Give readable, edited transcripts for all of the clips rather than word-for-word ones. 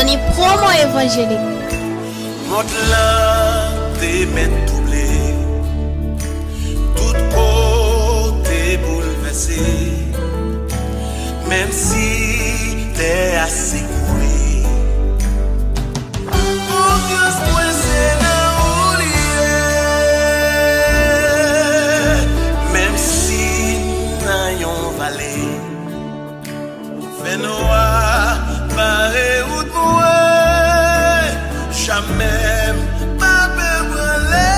Johnny Promo évangélique. Monte-là, tes mains doublées, tout côté bouleversé, même si t'es assez couré. Confiance moi c'est dans oublier, même si n'ayons vallée, fait noir, barré ou toi. Jamais pas brûler.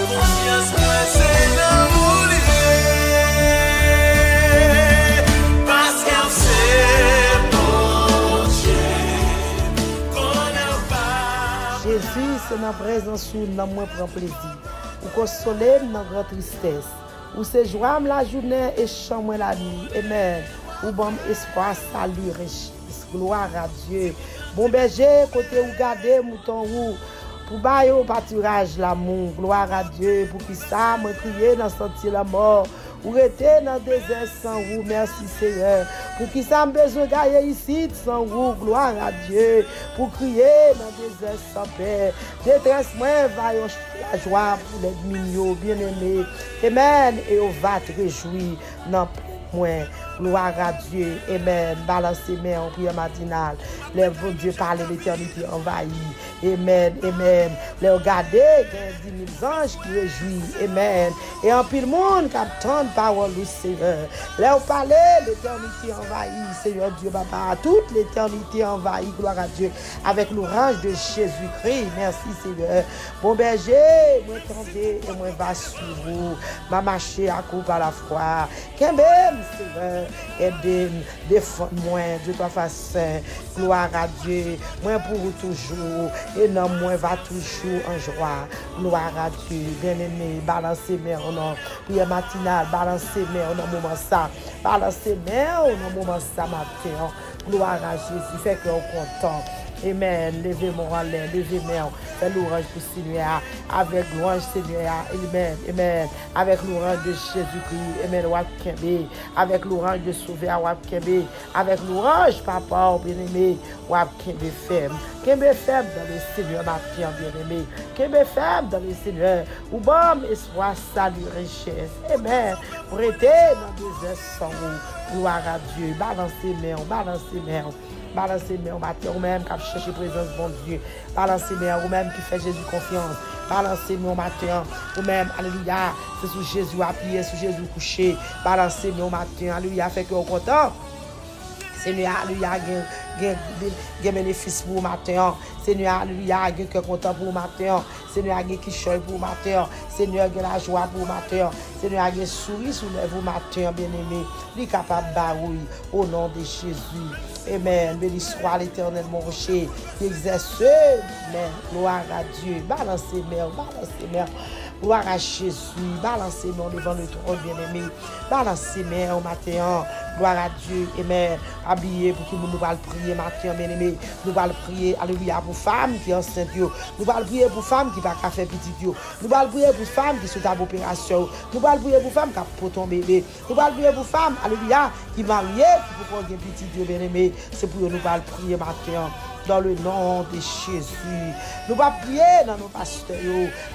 Confiance moi c'est d'oublier. Parce que c'est bon Dieu qu'on a pas. Jésus, c'est dans la présence où nous moins prend plaisir. Ou consoler dans grande tristesse. Ou c'est joie la journée et chambre la nuit. Amen. Ou bon espoir, salut, richesse. Gloire à Dieu. Bon berger, côté où garder mouton ou pour bailler au pâturage l'amour. Gloire à Dieu. Pour qui ça, me crier dans sentir la mort. Ou rester dans le désert sans vous. Merci Seigneur. Pour qui ça, me besoin de ici sans vous. Gloire à Dieu. Pour crier dans le désert sans paix. Détresse moi, va la joie pour les mignons bien-aimés. Amen. Et on va te réjouir dans moins. Gloire à Dieu. Amen. Balancez mains en prière matinale. Lève vos Dieu par l'éternité envahie. Amen. Amen. Les regardez, il y a 10 000 anges qui réjouissent. Amen. Et en pile monde qui attend parole du Seigneur. Les parler, l'éternité envahie. Seigneur Dieu, Papa, toute l'éternité envahie. Gloire à Dieu. Avec l'orange de Jésus-Christ. Merci Seigneur. Bon berger, moi tendez et moi va sur vous. Ma marché à coupe à la foi. Qu'un même Seigneur. Aidez-moi, défends-moi, Dieu toi façon. Gloire à Dieu. Moi pour vous toujours. Et non, moi va toujours en joie. Gloire à Dieu. Bien-aimé, balancez mes en nom. Prière matinale, balancez mes en moment ça. Balancez mes en moment ça matin. Gloire à Jésus. Fait que on content. Amen. Levez-moi en l'air, levez-moi. Fais l'orange pour Seigneur. Avec l'orange Seigneur. Amen. Amen. Avec l'orange de Jésus-Christ. Amen. Wapkembe. Avec l'orange de Sauveur. Wapkembe. Avec l'orange, Papa, bien-aimé. Wapkembe ferme. Kembe ferme dans le Seigneur, ma fille bien-aimée. Kembe ferme dans le Seigneur. Ou bon espoir, salut, richesse. Amen. Pour être dans le désert sans vous. Gloire à Dieu. Balancez mains, balancez mains. Balancez mes matin, ou même qui cherche présence bon Dieu. Balancez mes ou même qui fait Jésus confiance. Balancez mes matin, ou même, alléluia, c'est sur Jésus appuyé, sur Jésus couché. Balancez mes matin, alléluia, fait que vous content. Seigneur, alléluia, gen bénéfice pour matin. Seigneur, alléluia, gen que content pour matin. Seigneur, gen qui choy pour matin. Seigneur, gen la joie pour matin. Seigneur, gen souris sous lèvres matin, bien-aimé. Lui capable barouille au nom de Jésus. Amen. Béni soit l'Éternel, mon rocher, qui exerce. Amen. Gloire à Dieu. Balancez mère, balancez mère. Gloire à Jésus. Balancez-moi devant le trône, bien-aimé. Balancez-moi au matin. Gloire à Dieu. Amen. Habillé pour que nous allons prier matin, bien-aimé. Nous allons prier, alléluia, pour femmes qui sont enceintes. Nous allons prier pour femmes qui ne peuvent pas faire petit. Nous allons prier pour femmes qui sont à l'opération. Nous allons prier pour femmes qui ont pour ton bébé. Nous allons prier pour femmes, alléluia, qui sont mariées, qui peuvent faire petit Dieu, bien-aimé. C'est pour nous allons prier matin. Dans le nom de Jésus. Nous ne pas prier dans nos pasteurs,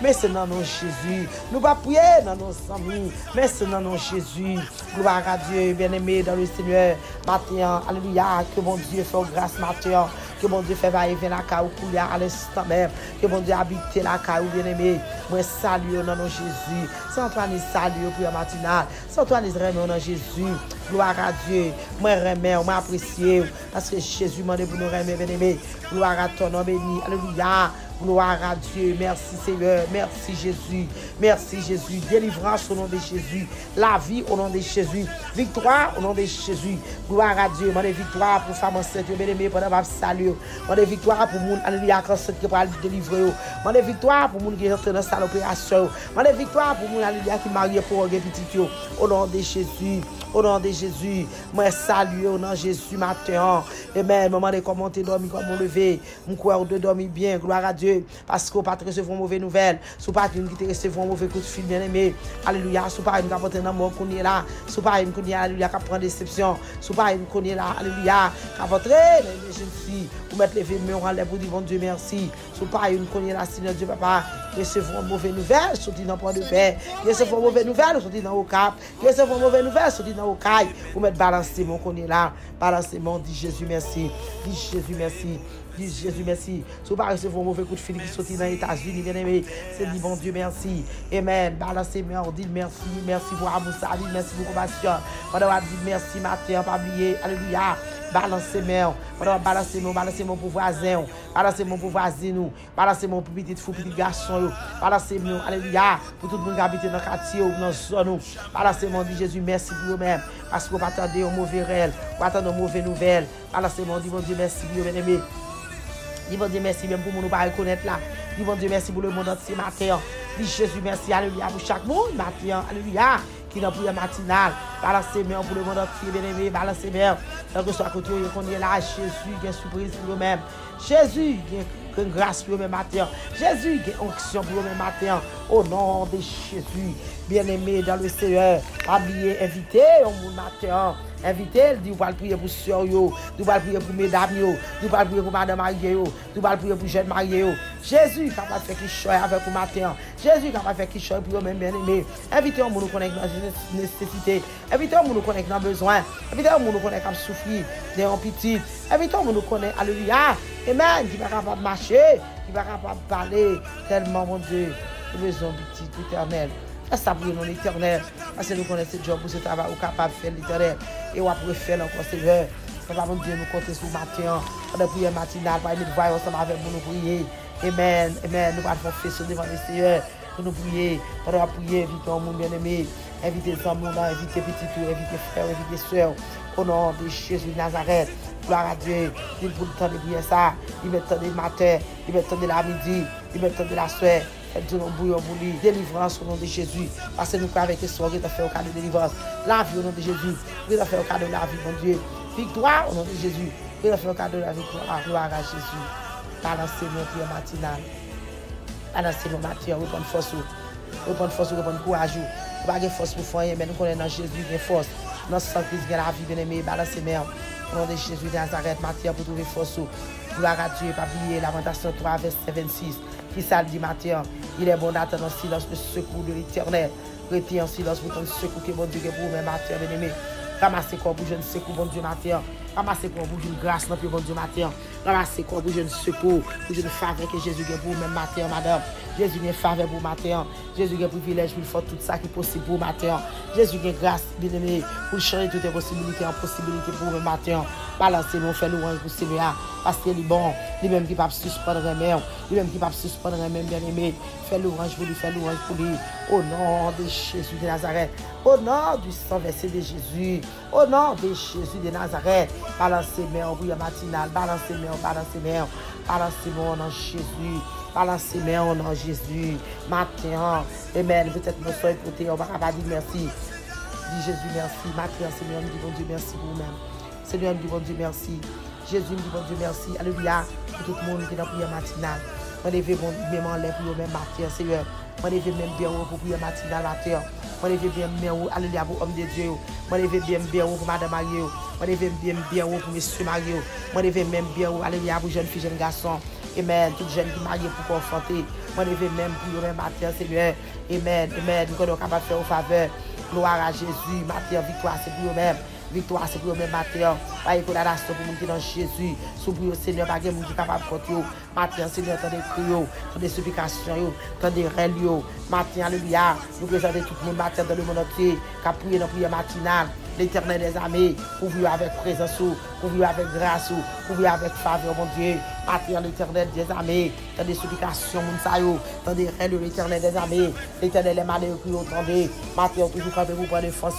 mais c'est dans nos Jésus. Nous ne pas prier dans nos amis, mais c'est dans nos Jésus. Gloire à Dieu, bien-aimé dans le Seigneur. Matin, alléluia, que mon Dieu fasse grâce matin. Que mon Dieu fait va-et-vient la caille pour à l'instant même. Que mon Dieu habite la caille, bien-aimé. Moi, salue dans nos Jésus. Saint-Antoine, salue pour la matinale. Saint-Antoine, remet dans Jésus. Gloire à Dieu. Moi, remets, moi, apprécié. Parce que Jésus m'a dit pour nous remettre, bien-aimé. Gloire à ton nom béni. Alléluia. Gloire à Dieu. Merci Seigneur. Merci Jésus. Merci Jésus. Délivrance au nom de Jésus. La vie au nom de Jésus. Victoire au nom de Jésus. Gloire à Dieu. Mon victoire pour femme enceinte. Bien-aimé, pendant ma salut. Mon victoire pour moun. Alléluia. Qui va délivrer. Mon victoire pour moun qui est entré dans sa opération. Mon victoire pour moun. Alléluia. Qui marie pour un petit. Au nom de Jésus. Au nom de Jésus. Moi salue au nom de Jésus matin. Amen. Maman de comment tu dormi, comment lever. Mon corps de dormir bien. Gloire à Dieu. Dieu, parce qu'on pas recevoir une mauvaise nouvelle, sous pas une qui te recevoir un mauvais coup de fil bien-aimé. Alléluia, sous pas une qui apporter dans mort qu'on est là, sous pas une qu'on est alléluia qui prend déception, sous pas une qu'on est là, alléluia, qui apporter les jeunes filles, pour mettre les filles en l'air pour dire bon Dieu merci, sous pas une qu'on est là, Seigneur Dieu papa, recevoir une mauvaise nouvelle, sortir dans point de paix, recevoir une mauvaise nouvelle, sortir dans au cap, recevoir une mauvaise nouvelle, sortir dans au caille, pour mettre balancer mon qu'on est là, balancer mon, dit Jésus merci, dit Jésus merci. Jésus merci. Si vous ne recevez pas un mauvais coup de fil qui sortit dans les États-Unis, bien aimé, c'est dit bon Dieu merci. Amen. Balancez moi, on dit merci, merci pour amour, merci pour compassion. On va dire merci matin, pas oublier. Alléluia. Balancez moi. On va balancer moi pour voisin, balancer moi pour voisine, balancer moi pour petit fou, petit garçon, balancer moi. Alléluia. Pour tout le monde qui habite dans le quartier ou dans la zone. Balancez moi, dit Jésus merci pour vous-même. Parce que vous attendez un mauvais réel, vous attendez une mauvaise nouvelle. Balancez moi, dit bon Dieu merci pour vous, bien aimé. Dis bon Dieu merci même pour nous pas reconnaître là. Dis bon Dieu merci pour le monde entier matin. Dis Jésus merci alléluia pour chaque monde matin. Alléluia. Qui dans prière matinale. Balancez main pour le monde entier bien aimé. Balancez main. Tant que soit côté qu'on est là Jésus qui est surprise pour eux-mêmes. Jésus qui est grâce pour eux-mêmes matin. Jésus qui est onction pour eux-mêmes matin. Au nom de Jésus. Bien aimé dans le Seigneur. Habillé invité au monde matin. Invité, il dit, vous allez prier pour soeur, vous allez prier pour mesdames, vous allez prier pour madame mariée, vous allez prier pour jeune mariée. Jésus est capable de faire quelque chose avec vous matin. Jésus est capable de faire quelque chose pour vous-même bien aimé. Invitez-vous à nous connecter dans la nécessité. Invitez-vous à nous connecter dans le besoin. Invitez-vous à nous connecter à souffrir, des petits. Invitez-vous à nous connecter, alléluia. Amen, qui va capable de marcher, qui va capable de parler. Tellement, mon Dieu, nous besoin petit, éternel. Ça brille dans l'éternel. Parce que nous connaissons ce job pour ce travail, nous sommes capables de faire l'éternel. Et on va faire encore, Seigneur. Papa, mon Dieu, nous comptons sur le matin. On a prié matinale, nous voyons ensemble avec vous, nous prier. Amen. Amen. Nous allons faire ce devant le Seigneur. Nous prier. On va prier, inviter un monde bien-aimé. Inviter les hommes, inviter petits tours, inviter frères, inviter soeurs. Au nom de Jésus de Nazareth. Gloire à Dieu. Il pour le temps de prier ça. Il met le temps de matin. Il met le temps de la midi. Il met le temps de la soirée. Faites-nous un bouillon pour lui. Délivrance au nom de Jésus. Parce que nous croyons avec l'histoire qui t'a fait au cas de délivrance. La vie au nom de Jésus. Qui t'a fait au cas de la vie, mon Dieu. Victoire au nom de Jésus. Qui t'a fait au cas de la victoire. Gloire à Jésus. Balancez-nous prière matinale. Balancez-nous matin. Reprendre force. Reprendre force, reprendre courage. Nous n'avons pas de force pour faire, mais nous connaissons dans Jésus qui est force. Dans ce Christ qui est la vie, bien aimé. Balancez-nous. Au nom de Jésus de Nazareth, matin pour trouver force. Gloire à Dieu. Pas oublier Lamentation 3, verset 26. Qui ça dit matin, il est bon d'attendre en silence le secours de l'éternel. Restez en silence pour ton secours que mon Dieu est pour vous, matin, bien aimé. Ramassez quoi pour jeune secours, bon Dieu matin. Ramassez quoi pour une grâce, non plus bon Dieu matin. Ramassez quoi pour jeune secours, pour jeune faveur que Jésus est pour vous, même matin, madame. Jésus est faveur pour matin. Jésus est privilège pour faire tout ça qui est possible pour matin. Jésus est grâce, bien aimé, pour changer toutes les possibilités en possibilité pour vous, matin. Balancez-nous, faites louange pour Seigneur. Parce qu'il est bon, lui-même qui ne peut pas suspendre même, lui-même qui ne peut pas suspendre même, bien aimé. Faites louange pour lui, faites louange pour lui. Au nom de Jésus de Nazareth, au nom du sang versé de Jésus, au nom de Jésus de Nazareth, balancez-moi en prière matinale, balancez-moi, balancez-moi, balancez-moi au nom de Jésus, balancez-moi au nom de Jésus. Matin, amen, peut-être nous soyons écoutés, on va pas dire merci. Dis Jésus merci, matin, Seigneur, nous disons Dieu merci pour vous-même. Seigneur, nous disons Dieu merci. Jésus, nous disons Dieu merci. Alléluia, pour tout le monde qui est dans la prière matinale. On lève bon même en l'air pour même matin, Seigneur. On lève même bien pour prière matinale matin. On lève bien alléluia pour homme de Dieu. On lève bien pour madame Marie. On lève bien pour monsieur Marie. On lève même bien alléluia pour jeune fille, jeune garçon. Amen. Toute jeune qui mariée pour confronter. On lève même pour même matin, Seigneur. Amen. Amen. Nous sommes capables de faire au faveur. Gloire à Jésus. Matin, victoire, c'est pour eux-mêmes. Victoire, c'est pour eux-mêmes matin. Pas de condamnation pour nous dans Jésus. Sous pour le Seigneur, pas de monde qui est capable de compter. Matin, Seigneur, tant des cris, tant des supplications, tant des rêves. Matin, alléluia. Nous présentons tout le monde matin dans le monde entier. Qui a prié dans la prière matinale. L'Éternel des armées, couvrir avec présence, couvrir avec grâce, couvrir avec faveur, mon Dieu. Matin, l'Éternel des armées, tant des supplications, tant des rêves de l'Éternel des armées. L'Éternel est malheureux qui entendez. Matin, toujours quand vous prenez force,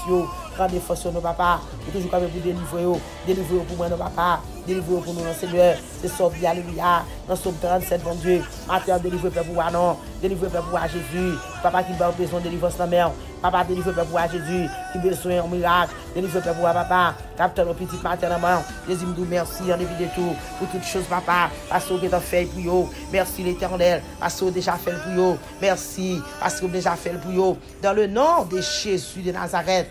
prendre force sur nos papas. Toujours quand vous délivrer pour moi, nos papas. Délivrer pour nous, nos Seigneur. C'est sorti, alléluia. Dans Somme 37, mon Dieu. Matin, délivrer pour moi, non. Délivrer pour moi, Jésus. Papa qui a besoin de délivrance dans la mer. Papa, délivre peuple pour Jésus, qui a besoin d'un miracle. Délivre peuple pour papa. Capteur nos petites maternellement. Jésus me dit merci en dépit de tout. Pour toutes choses, papa. Parce que tu as fait pour eux. Merci l'Éternel. Parce que tu as déjà fait pour eux. Merci. Parce que tu as déjà fait pour eux. Dans le nom de Jésus de Nazareth.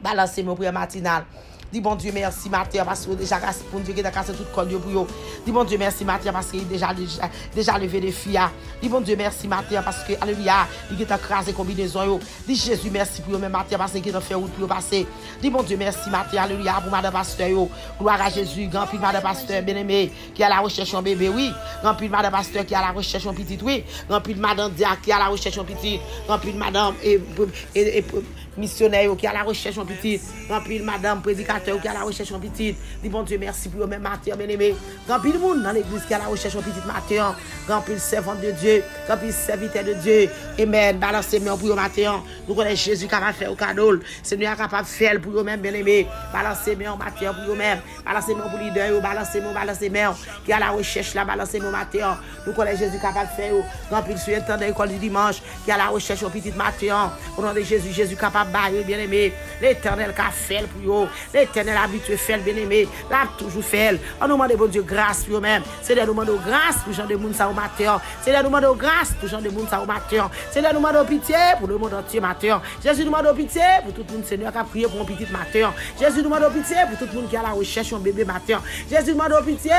Balancez mon prière matinale. Dis bon Dieu merci matin parce que déjà grâce pour Dieu qui a cassé tout col pour eux. Dis bon Dieu merci matin parce qu'il déjà levé des filles. Dis bon Dieu merci matin parce que alléluia, il a crasé combinaison. Dis Jésus merci pour eux même matin parce qu'il a fait route pour passer. Dis bon Dieu merci matin alléluia pour madame pasteur. Gloire à Jésus, grand pile madame pasteur bien-aimé qui a la recherche d'un bébé oui, grand pile madame pasteur qui a la recherche d'un petit oui, grand pile madame Dia qui a la recherche d'un petit, grand pile madame et missionnaire qui a la recherche d'un petit, grand pile madame prédicateur qui a la recherche d'un petit. Dis bon Dieu merci pour eux même matin bien-aimé. Grand pile monde dans l'église qui a la recherche d'un petit matin, grand pile servant de Dieu, grand pile serviteur de Dieu. Amen. Balancez moi pour eux matin. Nous connaissons Jésus qui va faire au cadeau. Seigneur capable de faire pour eux même bien-aimé. Balancez moi matin pour eux même. Balancez moi pour leader, balancez moi qui a la recherche là, balancez moi matin. Nous connaissons Jésus capable de faire. Grand pile surintendant l'école du dimanche qui a la recherche au petit matin. Au nom de Jésus, Jésus capable bien-aimé, l'Éternel qui a fait pour eux, l'Éternel habitué fait bien-aimé, l'a toujours fait. On nous demande bon Dieu grâce pour eux-mêmes. C'est de nous demander grâce pour gens de monde ça au matin. C'est de nous demander grâce pour gens de monde ça au matin. C'est de nous demander pitié pour le monde entier matin. Jésus nous demande pitié pour tout le monde Seigneur qui a prié pour un petit matin. Jésus nous demande pitié pour tout le monde qui a la recherche un bébé matin. Jésus nous demande pitié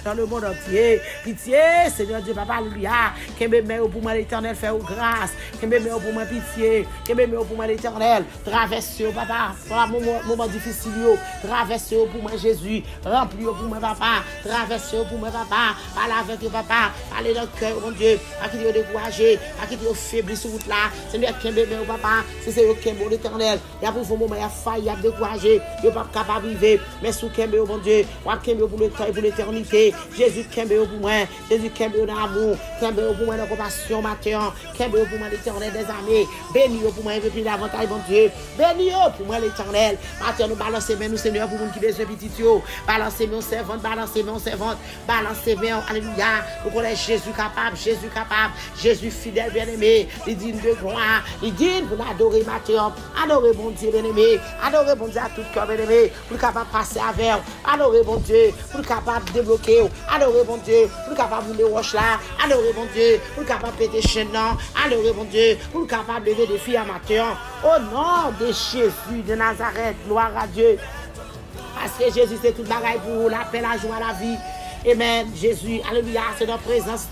dans le monde entier. Pitié, Seigneur Dieu Papa alléluia. Que bébé pour moi l'Éternel fait grâce. Que bébé pour moi pitié. Que bébé pour moi l'Éternel. Traversez, papa, pour un moment difficile, traversez pour moi, Jésus, remplis pour moi, papa, traversez pour moi, papa, parlez avec eux, papa, parlez dans le cœur, mon Dieu, à qui tu es découragé, à qui tu es faibli sur route là, c'est lui qui est bébé, papa, c'est eux qui est l'Éternel, il y a pour un moment, il y a failli, il y a découragé, il n'y a pas capable de vivre, mais sous qui est mon Dieu, moi qui est pour le temps et pour l'éternité, Jésus qui est pour moi, Jésus qui est dans l'amour, qui est pour moi dans la compassion, matin, qui est pour moi l'Éternel des armées, béni pour moi, et puis davantage, mon Dieu. Béni pour moi l'Éternel. Maintenant nous balancer nous Seigneur pour nous qui besoin petit yo. Balancer mon servante, balancer mon servante, balancer mon alléluia. Nous connaissons Jésus capable, Jésus fidèle bien-aimé, il digne de gloire, il digne pour adorer matin, adorer bon Dieu bien-aimé, adorer bon Dieu à tout cœur bien-aimé, pour capable passer avec, adorer bon Dieu, pour capable débloquer, adorer bon Dieu, pour capable rouler roche là, adorer bon Dieu, pour capable péter chaîne là, adorer bon Dieu, pour capable lever des filles à matin. Au nom de Jésus de Nazareth, gloire à Dieu. Parce que Jésus, c'est tout bagaille pour vous, la paix, la joie, la vie. Amen. Jésus, alléluia, c'est notre présence,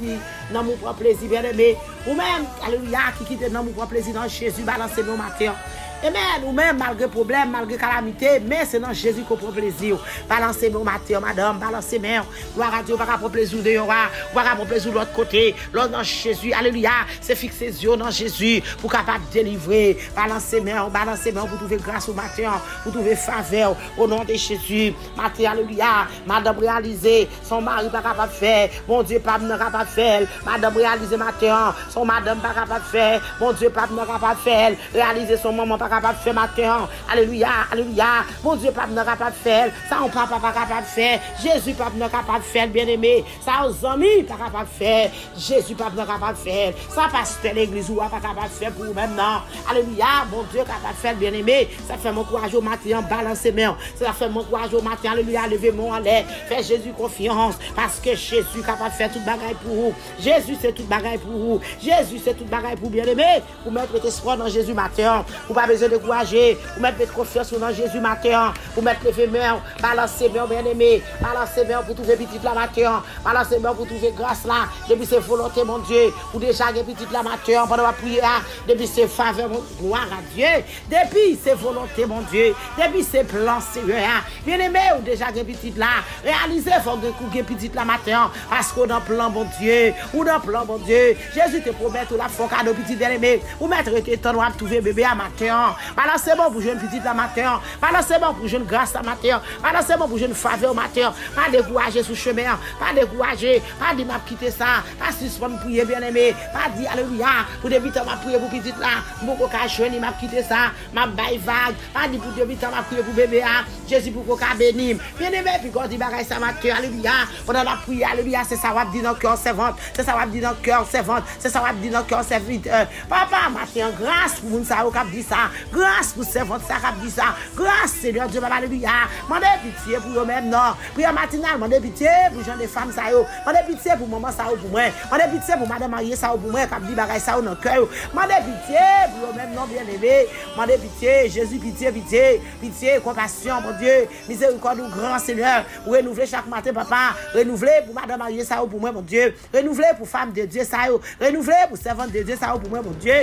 dans mon propre plaisir, bien-aimé. Ou même, alléluia, qui quitte dans mon propre plaisir, dans Jésus, balancez nos matins. Amen. Ou même, malgré problème, malgré calamité, mais c'est dans Jésus qu'on prend plaisir. Balancez mon matin, madame, balancez mère. Gloire à Dieu, on va prendre plaisir de Yora, on va prendre plaisir de l'autre côté. L'autre dans Jésus, alléluia, c'est fixer les yeux dans Jésus pour capable délivrer. Balancez mère, pour trouver grâce au matin, pour trouver faveur au nom de Jésus. Matin, alléluia, madame réalisée, son mari pas capable de faire, mon Dieu, pas capable de faire. Madame réalisée matin, son madame pas capable de faire, mon Dieu, pas capable de faire. Réaliser son maman pas capable de faire matin. Alléluia, alléluia. Mon Dieu, pas capable de faire. Ça, on papa pas capable de faire. Jésus, pas capable de faire, bien-aimé. Ça, aux amis, pas capable de faire. Jésus, pas capable de faire. Ça, pasteur l'église, ou pas capable de faire pour vous-même, non. Alléluia, mon Dieu, capable de faire, bien-aimé. Ça fait mon courage au matin, balancer main. Ça fait mon courage au matin, alléluia, lever mon en l'air. Fais Jésus confiance, parce que Jésus capable de faire toute bagaille pour vous. Jésus, c'est toute bagaille pour vous. Jésus, c'est toute bagaille pour bien-aimé. Vous mettre votre espoir dans Jésus matin. Vous pas besoin de décourager. Vous mettre votre confiance dans Jésus matin. Vous mettre lever main, balancer main, bien-aimé. Balancer main pour trouver petite la matin. Balancer main pour trouver grâce là. Depuis c'est volonté, mon Dieu. Ou déjà petite la matin pendant la prière. Depuis c'est faveur, mon gloire à Dieu. Depuis c'est volonté, mon Dieu. Depuis c'est plan, Seigneur. Bien-aimé, ou déjà petite là. Réalisez, faut que petite la matin. Parce qu'on dans plan, mon Dieu. Ou dans plan, mon Dieu. Jésus te promet tout la fois cadeau petit bien-aimé. Ou mettre tes temps à trouver bébé à matin. matin. Balancez-moi pour jeune petite la matin. Balancez-moi pour jeune grâce la matin. Balancez-moi pour jeune faveur au matin. Pas décourager sous chemin. Pas décourager. Pas dire m'a quitter ça. Pas suspendre prier bien aimé. Pas dire alléluia. Pour débuter m'a prier pour petite là. Pour qu'on jeune m'a quitter ça. M'a bail vague. Pas dire pour débuter m'a prier pour bébé. Jésus pour qu'on bénisse. Bien aimé puis quand dit bagaille ça matin. Alléluia. Pendant la prière alléluia. C'est ça va dire dans cœur servante. C'est ça va dire dans cœur servante. C'est ça va dire dans cœur serviteur. Papa matin grâce pour moun ça qui dit ça. Grâce pour servante ça qui dit ça. Grâce Seigneur Dieu papa alléluia. Mandez pitié pour eux même non. Prière matinale mandez pitié pour gens des femmes ça yo. Mandez pitié pour maman ça pour moi. Mandez pitié pour madame mariée ça pour moi qui dit bagaille ça dans cœur. Mandez pitié pour eux même non bien-aimé. Mandez pitié Jésus pitié compassion mon Dieu. Miséricorde ou grand Seigneur. Renouveler chaque matin papa. Renouveler pour madame mariée ça pour moi mon Dieu. Renouveler pour femme de Dieu ça yo. Renouveler pour servante de Dieu ça pour moi mon Dieu.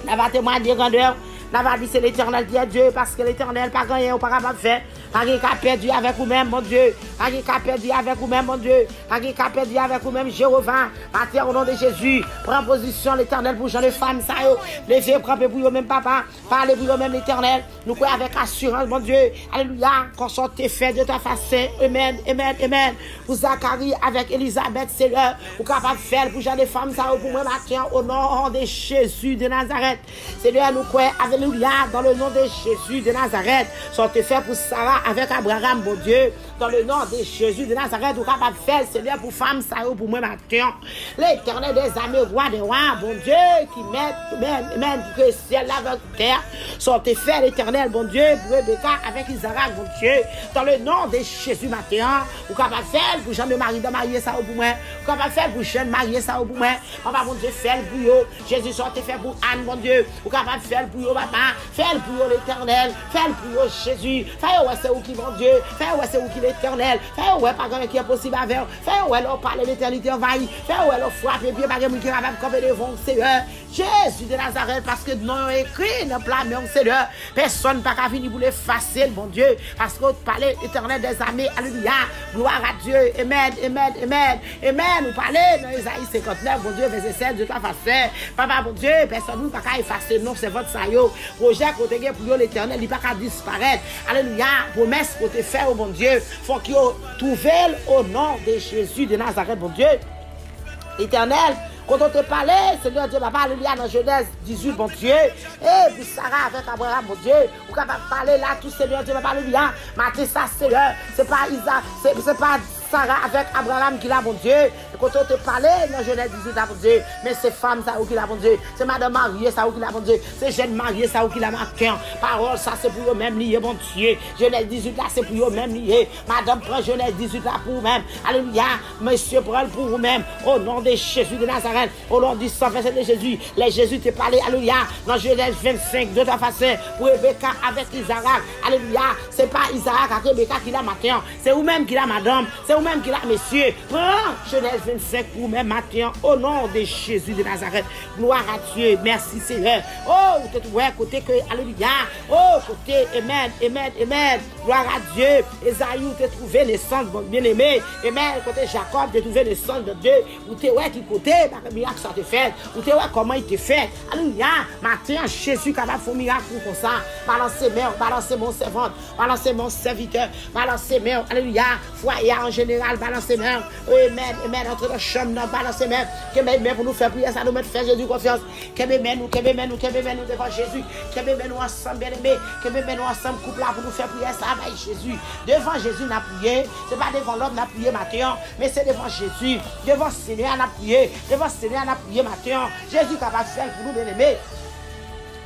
La va témoigner grandeur. La va dire c'est l'Éternel qui est Dieu parce que l'Éternel pas gagné ou pas capable de faire. Pas qui a perdu avec vous-même mon Dieu. Pas qui a perdu avec vous-même mon Dieu. Pas qui a perdu avec vous-même Jéhovah. Matin au nom de Jésus. Prends position l'Éternel pour gens les femmes ça yo. Levez prendre pour vous même papa. Parlez pour vous même l'Éternel. Nous croyons avec assurance mon Dieu. Alléluia. Qu'on soit fait de ta façon. Amen. Amen. Amen. Pour Zacharie avec Elisabeth Seigneur. Vous capable de faire pour gens les femmes ça yo pour moi matin au nom de Jésus de Nazareth. Seigneur nous croyons avec alléluia, dans le nom de Jésus de Nazareth, sont faits pour Sarah avec Abraham, mon Dieu, dans le nom de Jésus de Nazareth, vous capable de faire, Seigneur, pour femme, ça pour moi, matin. L'Éternel des armées, roi des rois, bon Dieu, qui met que le ciel, la terre, sont faits, l'Éternel, bon Dieu, pour Rebecca avec Isaac, bon Dieu, dans le nom de Jésus, matin, vous capable de faire pour Jean de Marie, de marier ça pour moi, vous capable de faire pour Jean de marier ça pour moi, papa, bon Dieu, fait pour eux, Jésus, sont fait pour Anne, mon Dieu, vous capable de faire pour eux, papa, faire pour eux, l'Éternel, faire pour eux, Jésus, faire ouais, c'est où qui, mon Dieu, faire ouais, c'est où qui l'Éternel, faire ouais, pas qui est possible avec eux, faire ouais, leur parler l'éternité envahie, faire ouais, leur frapper, bien, pas qui est capable de camper devant le Seigneur, Jésus de Nazareth, parce que nous écrit dans le plan, mais Seigneur, personne n'a pas fini pour les facile, mon Dieu, parce que parler éternel des armées, alléluia, gloire à Dieu, amen, amen, amen, amen, nous parlons dans Isaïe 59, mon Dieu, verset 7, de ta façon, papa, mon Dieu, personne n'a pas effacer, non, c'est votre saillot, projet côté pour l'éternel, il n'a pas qu'à disparaître, alléluia, promesse côté faire, mon Dieu, faut qu'il trouve au nom de Jésus de Nazareth, mon Dieu, éternel. Quand on te parlait, Seigneur Dieu, papa, alléluia, dans Genèse 18, mon Dieu, et puis Sarah avec Abraham, mon Dieu, vous capable de parler là, tout Seigneur Dieu, papa, alléluia, matin ça, Seigneur, c'est pas Isaac, c'est pas Sarah avec Abraham qui l'a, mon Dieu, et quand on te parlait dans Genèse 18, là, mon Dieu, mais c'est femme, ça, qui l'a, mon Dieu, c'est madame mariée, ça, qui l'a, mon Dieu, c'est jeune mariée, ça, qui l'a, marqué, parole, ça, c'est pour eux même lié, mon Dieu, Genèse 18, là, c'est pour eux même lié, madame prend Genèse 18, là, pour vous-même, alléluia, monsieur prend pour vous-même, au nom de Jésus de Nazareth. Au nom du sang de Jésus, les Jésus te parlait, alléluia, dans Genèse 25, de ta façon, pour Rebecca avec Isaac, alléluia, c'est pas Isaac avec Rebecca qui l'a matin, c'est vous-même qui l'a madame, c'est vous-même qui l'a monsieur, prends Genèse 25 pour vous-même matin, au nom de Jésus de Nazareth, gloire à Dieu, merci Seigneur, oh, vous êtes ouais, côté que, alléluia, oh, côté, amen, amen, amen, gloire à Dieu, Esaïe, vous êtes trouvé naissance, bien aimé, amen, côté Jacob, vous êtes trouvé naissance de Dieu, vous êtes ouais, qui côté, miracle ça te fait, ou te vois comment il te fait, alléluia, matin Jésus capable de faire miracle comme ça, balancez main, balancez mon servante, balancez mon serviteur, balancez main, alléluia, foyer en général, balancez main, amen, amen, entre la chambre, balancez main, que mes mains pour nous faire prier, ça nous met faire Jésus confiance, que mes mains nous devant Jésus, que mes mains nous ensemble bien aimés, que mes mains nous ensemble couple là pour nous faire prier, ça va Jésus, devant Jésus n'a prié, c'est pas devant l'homme n'a prié matin, mais c'est devant Jésus, devant Seigneur n'a prié, devant Seigneur a prié matin. Jésus capable de faire pour nous, bien-aimés.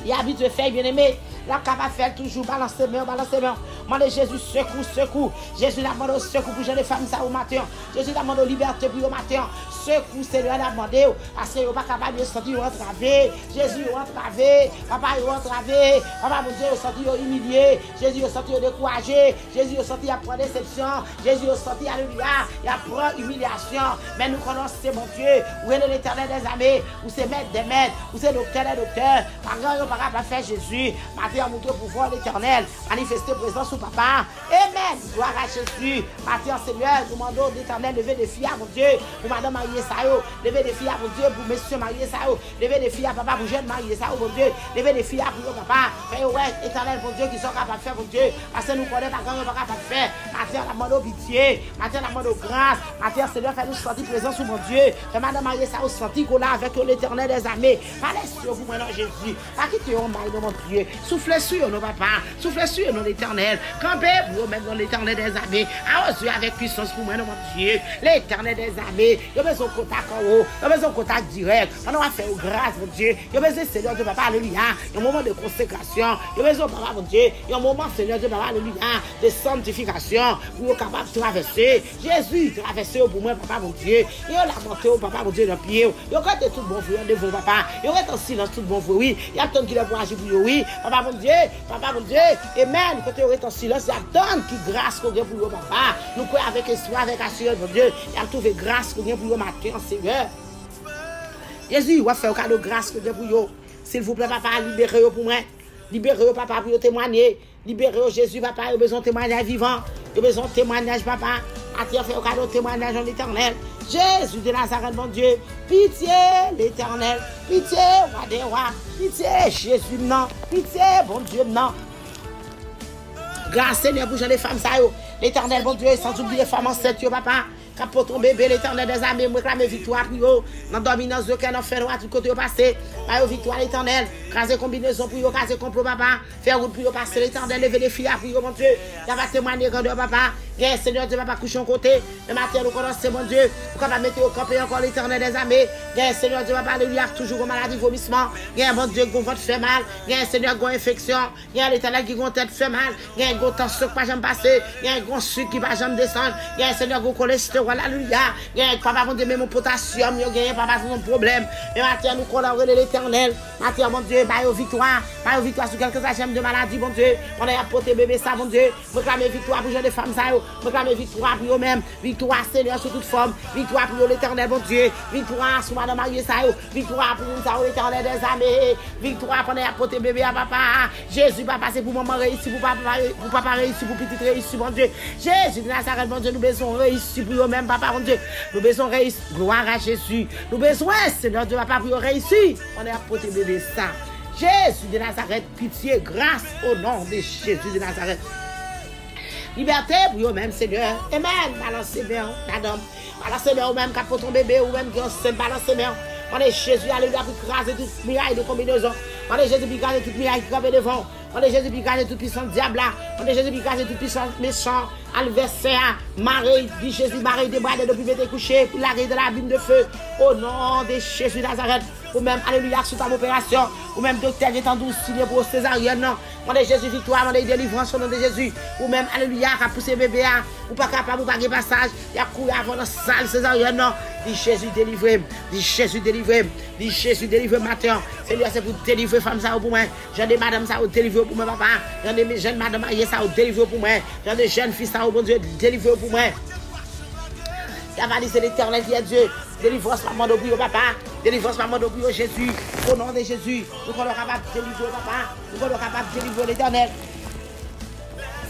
Il a habitué de faire, bien-aimés. La capable de faire toujours, balancer main, balancer main. Mandez Jésus, secours. Jésus a demandé secours pour les femmes ça au matin. Jésus a demandé liberté pour au matin. Secours, Seigneur a demandé. Parce qu'il n'est pas capable de sortir entravé. Jésus est entravé. Papa est entravé. Papa, mon Dieu, est sorti humilié. Jésus est sorti découragé. Jésus est sorti à prendre déception. Jésus est sorti, alléluia, et à prendre humiliation. Mais nous connaissons, mon Dieu, où est l'Éternel des armées, où c'est maître des maîtres, où c'est docteur des docteurs. Par exemple, pas capable de faire Jésus. Matin, à montrer pouvoir l'Éternel. Manifester présence sous papa. Amen. Gloire à Jésus. Matin, Seigneur, nous demandons d'Éternel, lever des filles à mon Dieu, pour madame mariée ça, lever des filles à mon Dieu, pour messieurs mariés ça, lever des filles à papa, pour jeunes mariés ça, mon Dieu, lever des filles à pour papa. Fais ouais, Éternel, mon Dieu, qui sont capables de faire, mon Dieu, parce que nous connaissons pas grand, on pas capable de faire. Matin, la demande pitié, matin, la demande grâce, matin, Seigneur, fais-nous sentir présent sous mon Dieu. Fais madame mariée ça, sentir qu'on a avec l'Éternel des armées. Parlez sur vous maintenant, Jésus. Pas quitter au maille de mon Dieu. Soufflez sur nos papas, soufflez sur nos l'Éternel. Campez pour même dans l'Éternel des armées. Arrosez avec puissance pour moi, mon Dieu. L'Éternel des armées. Il y a besoin de contact en haut. Il y a besoin de contact direct. On va faire grâce, mon Dieu. Il y a besoin, Seigneur de papa, alléluia. Il y a un moment de consécration. Il y a besoin, papa, mon Dieu. Il y a un moment, Seigneur de papa, alléluia, de sanctification pour être capable de traverser. Jésus, traverser pour moi, papa, mon Dieu. Il y a la montée, papa, mon Dieu, dans le pied. Il y a tout bon frère devant papa. Il y a en silence tout bon frère, oui. Il y a tant qui pour agir pour oui. Papa, mon Dieu. Amen. Quand il y a en silence, il y a tant qui grâce qu'on a pour vous, papa. Nous croyons avec espoir, avec assurance, mon Dieu. Il y a trouvé grâce qu'on a pour vous matin, Seigneur. Jésus, on va faire un cadeau de grâce qu'on a pour vous. S'il vous plaît, papa, libérez-vous pour moi. Libérez-vous, papa, pour témoigner. Libérez-vous, Jésus, papa. Il y a besoin de témoignage vivant. Il y a besoin de témoignage, papa. Attire, fait un cadeau de témoignage en l'Éternel. Jésus de Nazareth, mon Dieu. Pitié, l'Éternel. Pitié, roi des rois. Pitié, Jésus, non. Pitié, bon Dieu, non. Grâce, Seigneur, pour les femmes, ça, l'Éternel, bon Dieu, sans oublier les femmes enceintes, papa. Quand pour ton bébé, l'Éternel des armées, me réclame victoire pour eux. Dans la dominance de quel enfer, à tout côté au passé. Par victoire, l'Éternel. Craser combinaison pour eux, craser complot, papa. Faire route pour eux passer, l'Éternel. Lever les filles pour eux, mon Dieu. Il va témoigner grandeur, papa. Bien, Seigneur Dieu, papa, couche en côté. Le matin, nous connaissons, mon Dieu. Quand on va mettre au camp encore l'Éternel des armées. Bien, Seigneur Dieu, papa, alléluia, toujours aux maladies, vomissement. Bien, mon Dieu, qu'on va te faire mal. Bien, Seigneur, qu'on infection. Bien, l'Éternel qui va te faire mal. Bien, qu'on tension qui va jamais passer. Bien, qu'on sucre qui va jamais descendre. Bien, Seigneur, qu'on cholestérol, alléluia. Bien, papa, mon Dieu, même mon potassium, bien, papa, c'est mon problème. Et matin, nous connaissons l'Éternel. Matin, mon Dieu, bah, victoire sur quelques agents de maladie, mon Dieu. On a apporté bébé, ça, mon Dieu. Réclamer victoire pour les femmes, ça, réclamer victoire pour eux-mêmes. Victoire, Seigneur, sur toute forme. Victoire pour l'Éternel, mon Dieu. Victoire sur madame Marie, ça, victoire pour nous, ça, l'Éternel des armées. Victoire pour apporter bébé à papa. Jésus, papa, c'est pour maman réussir, pour papa réussir, pour petit réussir, mon Dieu. Jésus de Nazareth, mon Dieu, nous besoin réussir pour eux-mêmes, papa, mon Dieu. Nous besoin réussir. Gloire à Jésus. Nous besoin, Seigneur, de papa, pour réussir. On a apporté bébé ça. Jésus de Nazareth, pitié, grâce au nom de Jésus de Nazareth. Liberté pour eux-mêmes, Seigneur. Amen. Balancez bien, madame. Balancez bien, ou même pour ton bébé, ou même qui est enceinte, balancez bien. On est Jésus, alléluia, pour craser toute miraille de combinaison. On est Jésus, pour craser toute miraille qui campe devant. On est Jésus, pour craser toute puissance diable. On est Jésus, pour craser toute puissance méchant, adversaire. Marie, dit Jésus, Marie, débradé depuis m'être couché, pour l'arrêt de la bine de feu. Au nom de Jésus de Nazareth. Ou même, alléluia, sur ta opération. Ou même, docteur, j'ai tendu signé pour césarienne, non. On est Jésus, victoire, on est délivrance au nom de Jésus. Ou même, alléluia, qui a poussé bébé, ou pas capable, ou pas de passage. Il a couru avant la salle césarienne, non. Dit Jésus, délivré. Dit Jésus, délivré. Dit Jésus, délivré, matin. Seigneur, c'est pour délivrer femme, ça, pour moi. J'en ai madame, ça, délivrer pour moi, papa. J'en ai jeunes madame, ça, délivrer pour moi. J'en ai jeunes fils, ça, bon Dieu, délivrer pour moi. La valise, c'est l'Éternel qui est Dieu. Délivrance par mon oblige, papa. Délivrance par mon oblige, Jésus. Au nom de Jésus, nous sommes capables de délivrer, papa. Nous sommes capables de délivrer l'Éternel.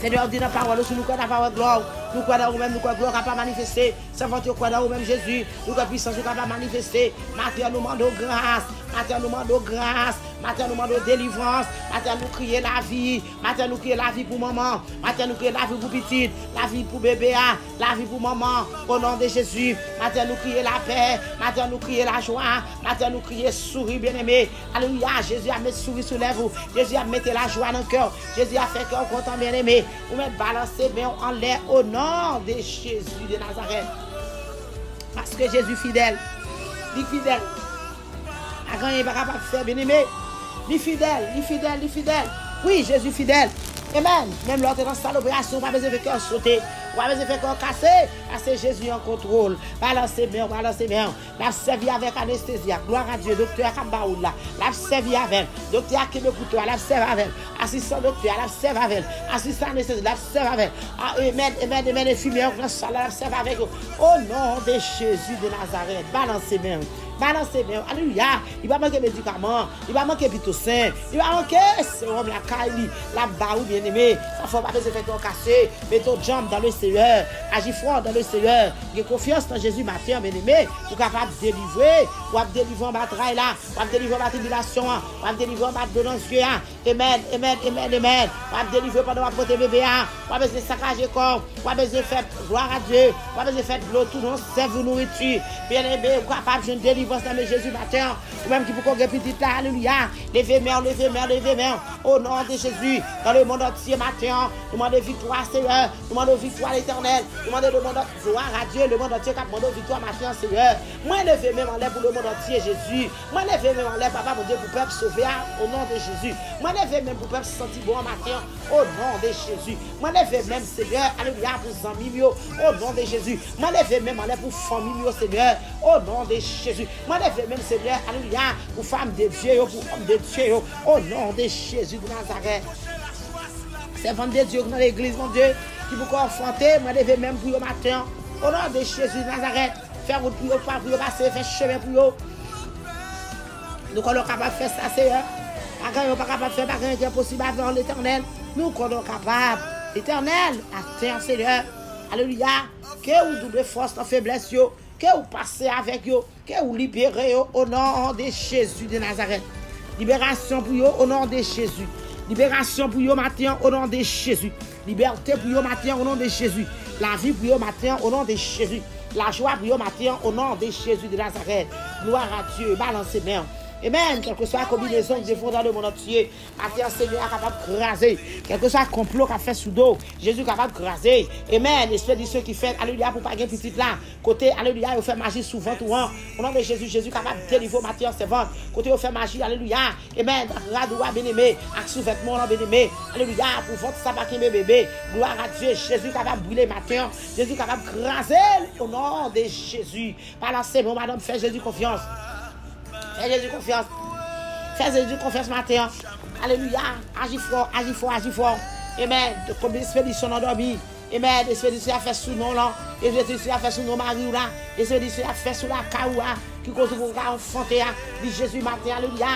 Seigneur, dis la parole, nous croyons la parole de gloire. Nous croyons nous-mêmes, nous croyons gloire capable de manifester. Savons que croyons nous-mêmes, Jésus. Nous croyons puissance capable de manifester. Matin, nous demandons grâce. Matin, nous demandons grâce. Matin, nous demandons délivrance. Matin, nous crions la vie. Matin, nous crions la vie pour maman. Matin, nous crions la vie pour petite. La vie pour bébé. La vie pour maman. Au nom de Jésus. Matin, nous crions la paix. Matin, nous crions la joie. Matin, nous crions souris, bien-aimé. Alléluia. Jésus a mis souris sur les vous. Jésus a mis la joie dans le cœur. Jésus a fait cœur content, bien-aimé. Vous mettez balancer bien en l'air au nom de Jésus de Nazareth. Parce que Jésus fidèle. Il est fidèle. À quand il n'est pas capable de faire, bien-aimé. Il est fidèle, il est fidèle, il est fidèle. Oui, Jésus fidèle. Amen. Même lors de dans cette opération, pas besoin de faire sauter. Pas besoin de faire casser. Parce que Jésus en contrôle. Balancez bien, balancez bien. La servi avec anesthésie. Gloire à Dieu. Docteur Kambaoula. La servi avec. Docteur Kébekouto. La servi avec. Assistant docteur. La servi avec. Assistant anesthésie. La servi avec. Amen, amen, amen. Infirmière. La servi avec. Au nom de Jésus de Nazareth. Balancez bien. Balancez main. Alléluia. Il va manquer médicaments, il va manquer pitocin, il va manquer sérum la caille, la barre bien-aimé. Ça faut pas besoin de faire ton cassé, mets ton jambe dans le Seigneur, agis fort dans le Seigneur. J'ai confiance dans Jésus matin, bien-aimé, pour capable de délivrer, pour délivrer en bataille là, pour délivrer en tribulation, pour délivrer en bataille dans Dieu. Amen, amen, amen, amen. Pour délivrer pendant ma porte bébé, pour besoin de saccager corps, pour besoin de faire gloire à Dieu, pour besoin de faire l'eau tout non serve nourriture. Bien-aimé, capable de délivrance dans Jésus matin, ou même qui pour qu'on petit là, alléluia. Levez main, levez main, levez main. Au nom de Jésus, dans le monde entier matin, demandez victoire, Seigneur, demandez victoire à l'Éternel, demandez gloire à Dieu, le monde entier qui demande victoire matin, Seigneur. Moi, levez même en l'air pour le monde entier, Jésus. Moi, levez même en l'air, Papa, mon Dieu, pour peuple sauver au nom de Jésus. Moi, levez même pour peuple sentir bon matin, au nom de Jésus. Moi, levez même, Seigneur, alléluia, pour amis, au nom de Jésus. Moi, levez même en l'air pour famille, Seigneur, au nom de Jésus. Moi, levez même, Seigneur, alléluia, pour femmes de Dieu, pour hommes de Dieu, au nom de Jésus de Nazareth. Servant de Dieu dans l'église, mon Dieu, qui vous confronter, moi, levez même pour le matin, au nom de Jésus de Nazareth. Faire route pour vous passer, faire chemin pour vous. Nous sommes capables de faire ça, Seigneur. Nous ne sommes pas capables de faire ce qui est possible avant l'Éternel. Nous sommes capables, l'Éternel, à terre, Seigneur. Alléluia. Que vous doublez force dans faiblesse, que vous passez avec vous, que vous libérez au nom de Jésus de Nazareth. Libération pour vous au nom de Jésus. Libération pour vous matin au nom de Jésus. Liberté pour vous matin au nom de Jésus. La vie pour vous matin au nom de Jésus. La joie pour vous matin au nom de Jésus de Nazareth. Gloire à Dieu. Balancez main. Amen. Quelle que soit la combinaison de défauts dans le monde entier, matin, Seigneur est capable de craser. Quel que soit le complot qu'a fait sous dos, Jésus est capable de craser. Amen. L'esprit de ceux qui fait, alléluia, pour pas gagner petit là. Côté, alléluia, il fait magie souvent tout rang. Au nom de Jésus, Jésus est capable de délivrer matin, c'est vente. Côté, il fait magie, alléluia. Amen. Radoua bien-aimé, avec sous-vêtements, bien-aimé. Alléluia, pour votre sabbat qui bébé. Gloire à Dieu. Jésus est capable de brûler matin. Jésus est capable de craser. Au nom de Jésus. Balancez, mon madame, fais Jésus confiance. Fais Jésus confiance. Fais Jésus confiance matin. Alléluia. Agis fort, agis fort, agis fort. Amen. Comme l'expédition endormie. Amen. L'expédition a fait sous nous là. L'expédition a fait sous nos maris là. L'expédition a fait sous la caoua. Qui cause pour enfanter. Jésus matin. Alléluia.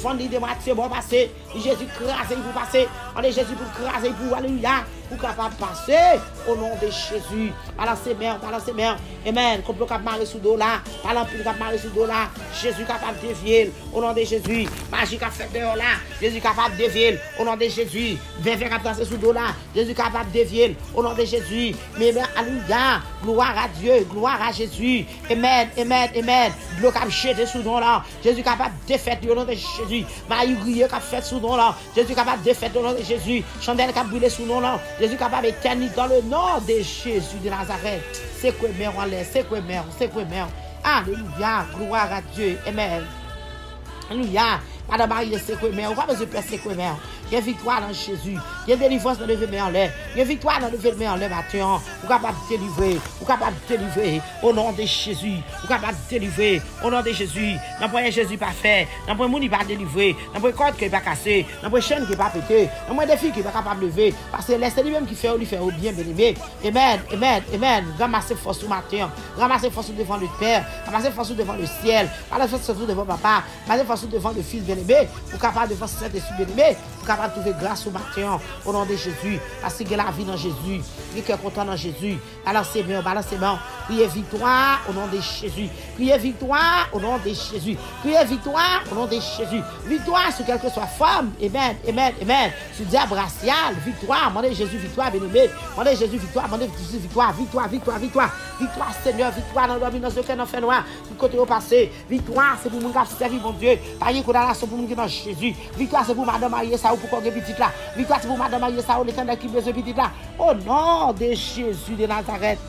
Fondé de Matthieu, bon passé. Jésus crasé pour passer. On est Jésus pour craser pour alléluia. Pour capable passer au nom de Jésus. Balancez main, balancez main. Amen. Complot cap marrer sous dos là. Palampil cap marrer sous dos là. Jésus capable de dévier au nom de Jésus. Magie cap fait dehors là. Jésus capable de dévier au nom de Jésus. Verre cap danser sous dos là. Jésus capable de dévier au nom de Jésus. Mais alléluia. Gloire à Dieu, gloire à Jésus. Amen, amen, amen. L'eau cap jeter sous dos là. Jésus capable de défaire au nom de Jésus. Maï grillé cap fait sous dos là. Jésus capable de défaire au nom de Jésus. Chandelle cap brûler sous dos là. Jésus capable d'éternité dans le nom de Jésus de Nazareth. C'est quoi mère en l'air, c'est quoi mère, c'est quoi mère. Alléluia, gloire à Dieu. Amen. Alléluia. Madame Marie, c'est quoi mère, on va pas besoin de faire c'est quoi mère. Il y a victoire dans Jésus. Il y a délivrance dans le lever en l'air. Il y a victoire dans le lever en l'air matin. Vous capable de délivrer. Vous capable de délivrer au nom de Jésus. Vous capable de délivrer au nom de Jésus. Dans le Jésus pas fait. Dans le monde qui pas délivré. Dans le corde qui n'est pas cassé. Dans le chaîne qui n'est pas pété. Dans le défi qui n'est pas capable de lever. Parce que c'est lui-même qui fait au bien bien-aimé. Amen, amen, amen. Ramassez force au matin. Ramassez force devant le Père. Ramassez force devant le ciel. Ramassez force devant papa. Ramassez force devant le Fils bien-aimé. Vous capable devant Saint-Esprit bien-aimé. Vous capable de trouver grâce au matin au nom de Jésus. Parce qu'il y a la vie dans Jésus. Il est content dans Jésus. Balancez main, balancez main. Criez victoire au nom de Jésus. Criez victoire au nom de Jésus. Criez victoire au nom de Jésus. Victoire sur quelque soit femme. Amen, amen, amen. Sur diable racial. Victoire. Demandez Jésus victoire, bien-aimé. Demandez Jésus victoire. Demandez Jésus victoire. Victoire, victoire, victoire. Victoire, Seigneur. Victoire dans l'homme, dans ce qu'un enfant noir. Du côté au passé. Victoire, c'est pour mon gars servir mon Dieu. Pas une condamnation pour mon gars dans Jésus. Victoire, c'est pour madame Marie ça ou pour qu'on ait petit là. Victoire, c'est pour madame Marie ça ou l'éternel qui besoin petit là. Au nom de Jésus de Nazareth.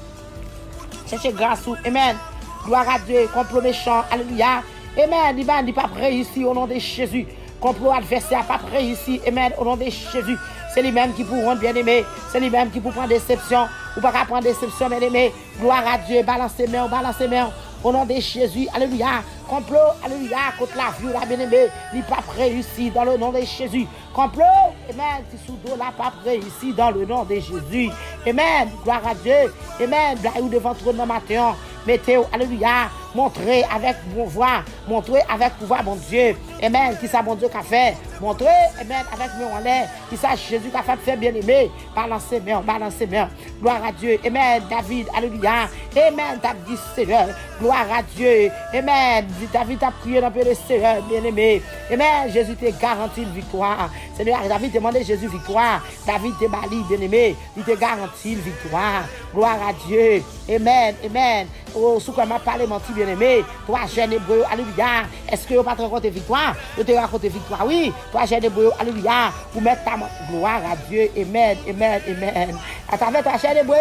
Cherchez grâce ou amen. Gloire à Dieu. Complot méchant. Alléluia. Amen. Il n'est pas prêt ici au nom de Jésus. Complot adversaire pas prêt ici. Amen. Au nom de Jésus. C'est lui-même qui pour rendre bien aimé. C'est lui-même qui pour prendre déception. Ou pas prendre déception, bien aimé. Gloire à Dieu. Balancez main. Balancez main. Au nom de Jésus. Alléluia. Complot. Alléluia. Contre la vie, la bien aimé. Il n'est pas prêt ici dans le nom de Jésus. Complot. Amen. Si sous dos là pas prêt ici dans le nom de Jésus. Amen. Gloire à Dieu. Amen. Blague devant trop de matin. Mettez, alléluia, Montrer avec bon voix, montrer avec pouvoir, mon Dieu. Amen. Qui ça, mon Dieu, qu'a fait? Montrer, amen, avec mes en l'air. Qui ça, Jésus, qu'a fait faire bien aimé. Balancez main. Gloire à Dieu. Amen. David, alléluia. Amen. T'as dit Seigneur. Gloire à Dieu. Amen. David a prié dans le Seigneur, bien aimé. Amen. Jésus t'a garanti une victoire. Seigneur, David demandé Jésus victoire. David t'a bali, bien aimé. Il t'a garanti une victoire. Gloire à Dieu. Amen. Amen. Oh, sous quoi m'a parlé, mon petit bien aimé. Toi, jeune hébreu, alléluia. Est-ce que vous pas te raconter victoire? Vous te raconter victoire, oui. Toi, jeune hébreu, alléluia. Vous mettez ta gloire à Dieu. Amen. Amen. Amen. À travers toi, jeune hébreu.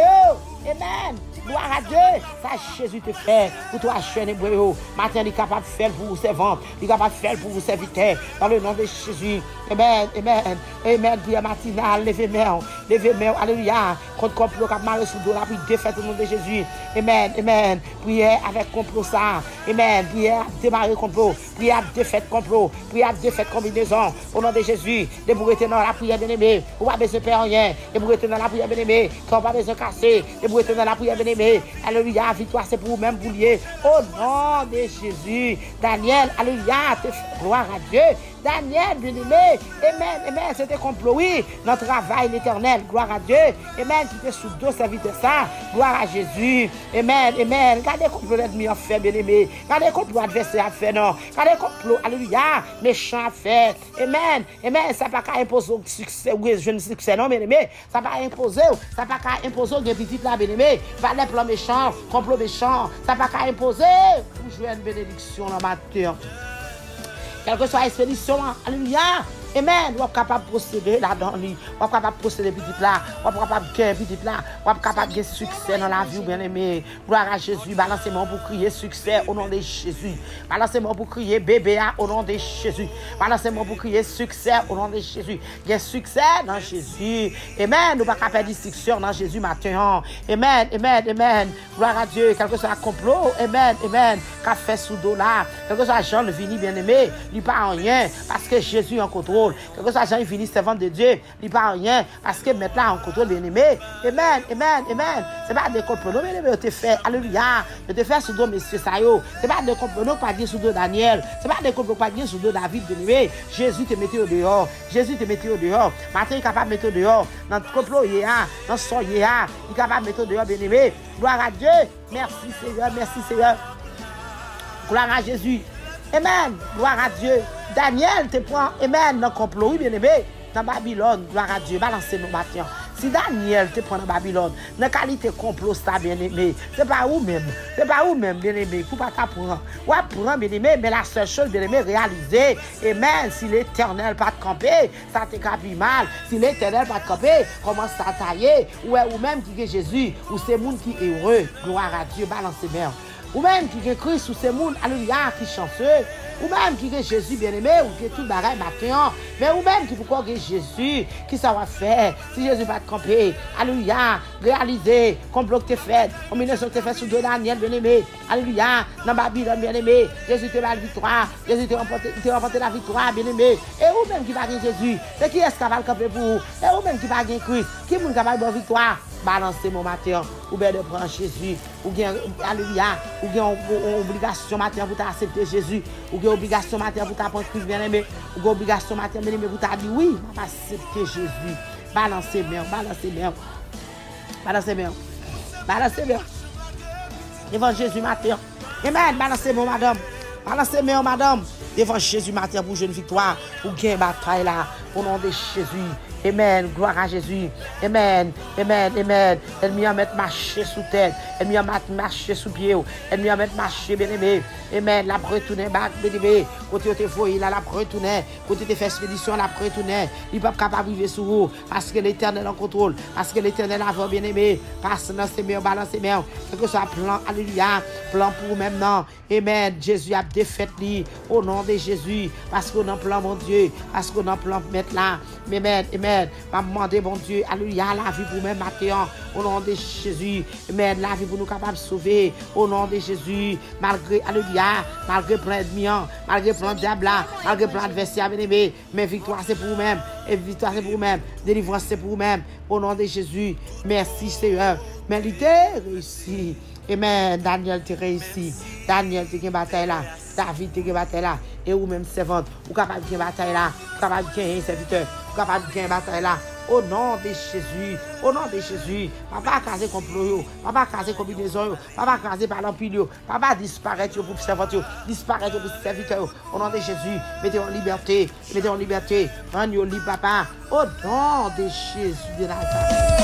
Amen. Gloire à Dieu. Ça, Jésus te fait. Pour toi, jeune hébreu. Maintenant, il est capable de faire pour vous servants. Il est capable de faire pour vous serviteurs. Dans le nom de Jésus. Amen. Amen. Amen. Prière matinale. Levez-moi. Levez-moi. Alléluia. Contre complot qui a marché sous dos. La prière défaite au nom de Jésus. Amen. Amen. Prière avec complot ça. Amen. Prière démarrer complot. Prière défaite complot. Prière défaite combinaison. Au nom de Jésus. Débrouillez dans la prière bien-aimée. Vous n'avez pas besoin de faire rien. Débrouillez dans la prière bien-aimée. Quand vous n'avez pas besoin de casser. Débrouillez dans la prière bien-aimée. Alléluia. Victoire, c'est pour vous-même boulier. Au nom de Jésus. Daniel. Alléluia. Gloire à Dieu. Daniel, bien-aimé. Amen. Amen. C'était complot, oui. Notre travail, l'éternel. Gloire à Dieu. Amen. Qui te sous dos, serviteur ça. Gloire à Jésus. Amen. Amen. Regardez le complot l'ennemi a fait, bien-aimé. Regardez le complot adversaire a fait, non. Regardez le complot, alléluia, méchant a fait. Amen. Amen. Ça n'a pas qu'à imposer au succès, ou jeune succès, non, bien-aimé. Ça n'a pas imposer, ça n'a pas qu'à imposer au petit là, bien-aimé. Pas les plans méchants, complot méchant. Ça n'a pas qu'à imposer pour jouer une bénédiction dans ma terre. Quelle que soit l'expédition, alléluia. Amen. Vous êtes capable de procéder là-dedans. Vous êtes capable de procéder petit là. Vous êtes capable de gagner petit là. Vous êtes capable de succès dans la vie, bien aimé. Gloire à Jésus. Balancez-moi pour crier succès au nom de Jésus. Balancez-moi pour crier bébé au nom de Jésus. Balancez-moi pour crier succès au nom de Jésus. Il y a succès dans Jésus. Amen. Nous ne pouvons pas faire distinction dans Jésus maintenant. Amen. Amen. Amen. Gloire à Dieu. Quel que soit le complot. Amen. Amen. Qu'a fait sous dos là. Quel que soit Jean le vini bien aimé. Il n'y a pas rien. Parce que Jésus est en contrôle. Quelque chose, Jean finit servant de Dieu, il n'y a pas rien, parce que maintenant, on contrôle bien aimé. Amen, amen, amen. Ce n'est pas des complots, bien aimé, te fait, alléluia, te fait sous dos, monsieur Sayo. Ce n'est pas des complots, pas dire sous dos Daniel. Ce n'est pas des complots, pas dire sous dos David, bien aimé. Jésus te mettait au dehors. Jésus te mettait au dehors. Maintenant, il est capable de mettre au dehors. Dans le complot, il est dans son il est capable de mettre au dehors, bien aimé. Gloire à Dieu. Merci Seigneur, merci Seigneur. Gloire à Jésus. Amen. Gloire à Dieu. Daniel te prend, amen, dans le complot, oui, bien aimé, dans Babylone, gloire à Dieu, balancez nos matin. Si Daniel te prend dans Babylone, dans la qualité complot, ça, bien aimé, c'est pas vous-même, bien aimé, pour pas t'apprendre. Ouais, prend, bien aimé, mais la seule chose, bien aimé, réaliser, amen, si l'éternel pas te camper, ça te capi mal. Si l'éternel pas te camper, commence à tailler, ou même qui est Jésus, ou c'est monde qui est heureux, gloire à Dieu, balancez bien. Ou même qui est Christ, ou c'est monde, alléluia, qui chanceux. Ou même qui est Jésus bien-aimé, ou qui est tout bagaille matin. Mais ou même qui pourquoi est Jésus, qui ça va faire. Si Jésus va te camper, alléluia, réaliser, complot que tu fait, combinaison que tu fait sous deux Daniel bien-aimé, alléluia, dans Babylone bien-aimé, Jésus te la victoire, Jésus te remporté la victoire bien-aimé. Et ou même qui va gagner Jésus, c'est qui est-ce qui va le camper pour vous? Et ou même qui va gagner Christ, qui est capable de bonne victoire? Balancez mon matin, ou bien de prendre Jésus, ou bien, alléluia, ou bien obligation matin pour t'accepter Jésus, ou bien obligation matin pour t'apprendre Christ bien-aimé, ou bien obligation matin bien-aimé pour t'dire oui, je vais accepter Jésus. Balancez bien, balancez bien, balancez bien, balancez bien. Devant Jésus matin, amen, balancez mon madame, balancez bien madame, devant Jésus matin pour une victoire, pour gagner bataille là, au nom de Jésus. Amen, gloire à Jésus. Amen, amen, amen. Elle m'y a mettre marcher sous tête. Elle m'y a mettre marcher sous pied. Elle m'y a mettre marcher, bien aimé. Amen, la retourner back, bien aimé. Côté te voyez, là, la retourner. Côté te fait expédition, la retourner. Il n'est pas capable de vivre sur vous. Parce que l'éternel en contrôle. Parce que l'éternel avant, bien aimé. Passe dans ses mains, balance ses mains. Quel que soit plan, alléluia. Plan pour maintenant. Amen. Jésus a défait lui. Au nom de Jésus. Parce qu'on a plan, mon Dieu. Parce qu'on a plan pour mettre là. Amen, amen. Va demander, bon Dieu, alléluia, la vie pour même matin, au nom de Jésus. Amen, la vie pour nous capables de sauver, au nom de Jésus. Malgré, alléluia, malgré plein d'ennemis, malgré plein de diable, malgré plein d'adversaires, bien aimé, mais victoire c'est pour vous-même, et victoire c'est pour vous-même, délivrance c'est pour vous-même, au nom de Jésus. Merci Seigneur. Mais il était réussi. Amen. Daniel te réussi. Daniel te gen bataille là. David te gen bataille là. Et ou même servante. Ou capable de gen bataille là. Ou capable de gen serviteur. Ou capable de gen bataille là. Au nom de Jésus. Au nom de Jésus. Papa casé complot. Papa casé combinaison. Papa casé par l'empile. Papa disparaître pour servante. Disparaître pour serviteur. Au nom de Jésus. Mettez en liberté. Mettez en liberté. Rendez-vous libre, papa. Au nom de Jésus de Nazareth.